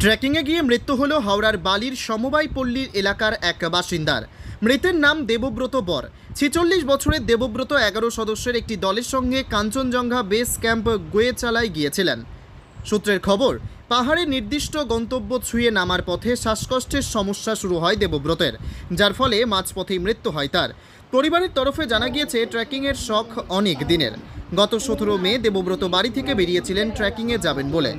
ট্রেকিংয়ে গিয়ে মৃত্যু হলো হাওড়ার বালির সমবায় পল্লীর এলাকার এক বাসিন্দার। মৃতের নাম দেবব্রত বর। ৪৬ বছরের দেবব্রত ১১ সদস্যের একটি দলের সঙ্গে কাঞ্চনজঙ্ঘা বেস ক্যাম্প গোয়েচালায় গিয়েছিলেন। সূত্রের খবর, পাহাড়ের নির্দিষ্ট গন্তব্য ছুঁয়ে নামার পথে শ্বাসকষ্টের সমস্যা শুরু হয় দেবব্রতের, যার ফলে মাঝপথেই মৃত্যু হয় তার। পরিবারের তরফে জানা গিয়েছে, ট্রেকিংয়ের শখ অনেক দিনের। গত ১৭ মে দেবব্রত বাড়ি থেকে বেরিয়েছিলেন ট্রেকিংয়ে যাবেন বলে।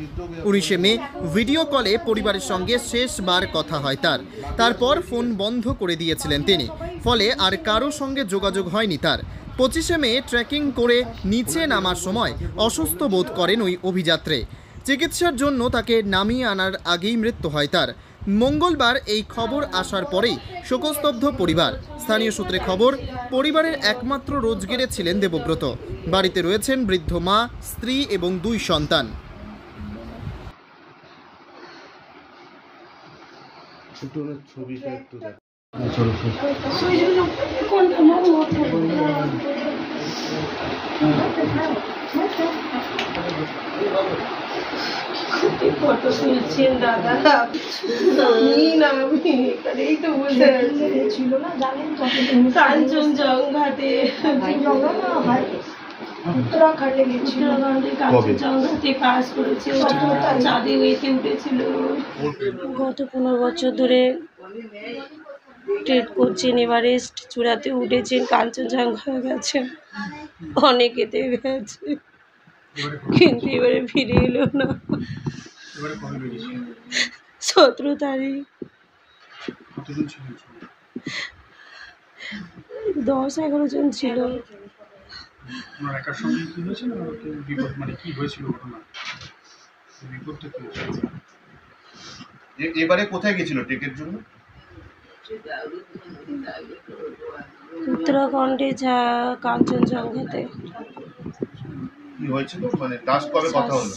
১৯ মে ভিডিও কলে পরিবারের সঙ্গে শেষবার কথা হয় তার। তারপর ফোন বন্ধ করে দিয়েছিলেন তিনি, ফলে আর কারো সঙ্গে যোগাযোগ হয়নি তার। ২৫ মে ট্রেকিং করে নিচে নামার সময় অসুস্থ বোধ করেন ওই অভিযাত্রী। চিকিৎসার জন্য তাকে নামিয়ে আনার আগেই মৃত্যু হয় তার। মঙ্গলবার এই খবর আসার পরেই শোকস্তব্ধ পরিবার। স্থানীয় সূত্রে খবর, পরিবারের একমাত্র রোজগেরে ছিলেন দেবব্রত। বাড়িতে রয়েছেন বৃদ্ধ মা, স্ত্রী এবং ২ সন্তান। ফটো তুলছেন দাদা, কাঞ্চনজঙ্ঘাতে উত্তরাখণ্ডে গেছিল, কাঞ্চনজঙ্ঘাতে কাজ করেছে, চাঁদে এসে উঠেছিল। গত 15 বছর ধরে ট্রেড করছেন, এভারেস্ট চূড়াতে উঠেছেন, কাঞ্চনজঙ্ঘা গেছেন, অনেকেতে গেছে, কিন্তু এবারে ফিরে এলো না। 17 তারিখ 10-11 জন ছিল। এবারে কোথায় গেছিল ট্রেকের জন্য? উত্তরাখণ্ডে কাঞ্চনজঙ্ঘাতে। কি হয়েছিল, মানে লাস্ট কবে কথা হলো?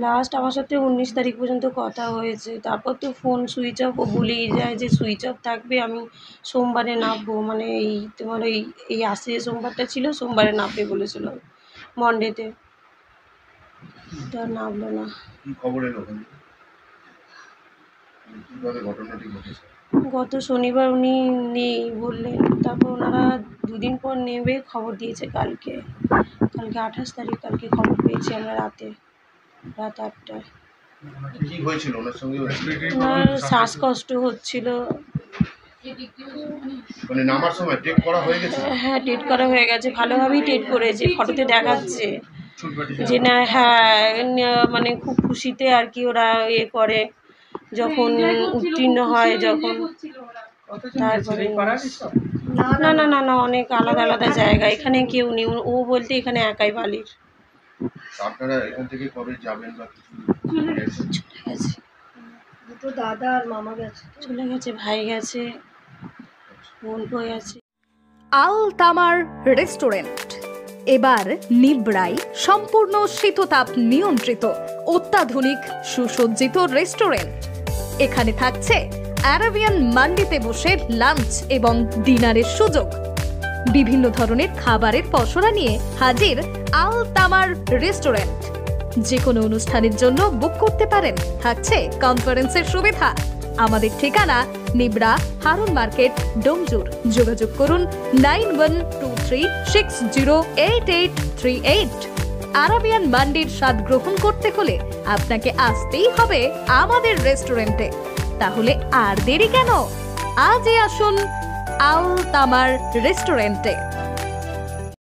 লাস্ট আমার সাথে 19 তারিখ পর্যন্ত কথা হয়েছে। তারপর তো ফোন সুইচ অফ, ও ভুলেই যায় যে সুইচ অফ থাকবে। আমি সোমবারে নামবো, মানে তোমার এই আসে সোমবারটা ছিল, সোমবারে নামবে বলেছিল মন্ডেতে, তো নামলো না। কি খবর এলো কিভাবে ঘটনাটি ঘটেছে? গত শনিবার উনি নেই বললেন, তারপর ওনারা 2 দিন পর নেবে খবর দিয়েছে। কালকে 28 তারিখ, কালকে খবর পেয়েছি আমরা রাত 8টায়। কি হয়েছিল ওনার সঙ্গে? ওনার শ্বাসকষ্ট হচ্ছিল। মানে নামার সময় টেক করা হয়ে গেছে? হ্যাঁ, টেট করা হয়ে গেছে, ভালোভাবেই টেট করেছে। ফটোতে দেখাচ্ছে যে না, হ্যাঁ, মানে খুব খুশিতে আর কি ওরা করে, যখন উত্তীর্ণ হয়, যখন তারপরে না না না না অনেক আলাদা আলাদা জায়গা, এখানে কেউ নেই। ও বলতে এখানে একাই বালির। আপনারা এখান থেকে কবে যাবেন বা কিছু? চলে গেছে, দুটো দাদা আর মামা গেছে, চলে গেছে, ভাই গেছে, বোন বই আছে। আল তামার রেস্টুরেন্ট এবার নিবড়াই সম্পূর্ণ শীততাপ নিয়ন্ত্রিত অত্যাধুনিক সুসজ্জিত রেস্টুরেন্ট। এখানে থাকছে আরাবিয়ান মান্ডিতে বসে লাঞ্চ এবং ডিনারের সুযোগ। বিভিন্ন ধরনের খাবারের পসরা নিয়ে হাজির আল তামার রেস্টুরেন্ট। যে কোনো অনুষ্ঠানের জন্য বুক করতে পারেন, থাকছে কনফারেন্সের সুবিধা। আমাদের ঠিকানা নিবড়া, হারুন মার্কেট, ডোমজুর। যোগাযোগ করুন 9123608838। আরাবিয়ান মান্ডির স্বাদ গ্রহণ করতে হলে আপনাকে আসতেই হবে আমাদের রেস্টুরেন্টে। তাহলে আর দেরি কেন? আজই আসুন আল তামার রেস্টুরেন্টে।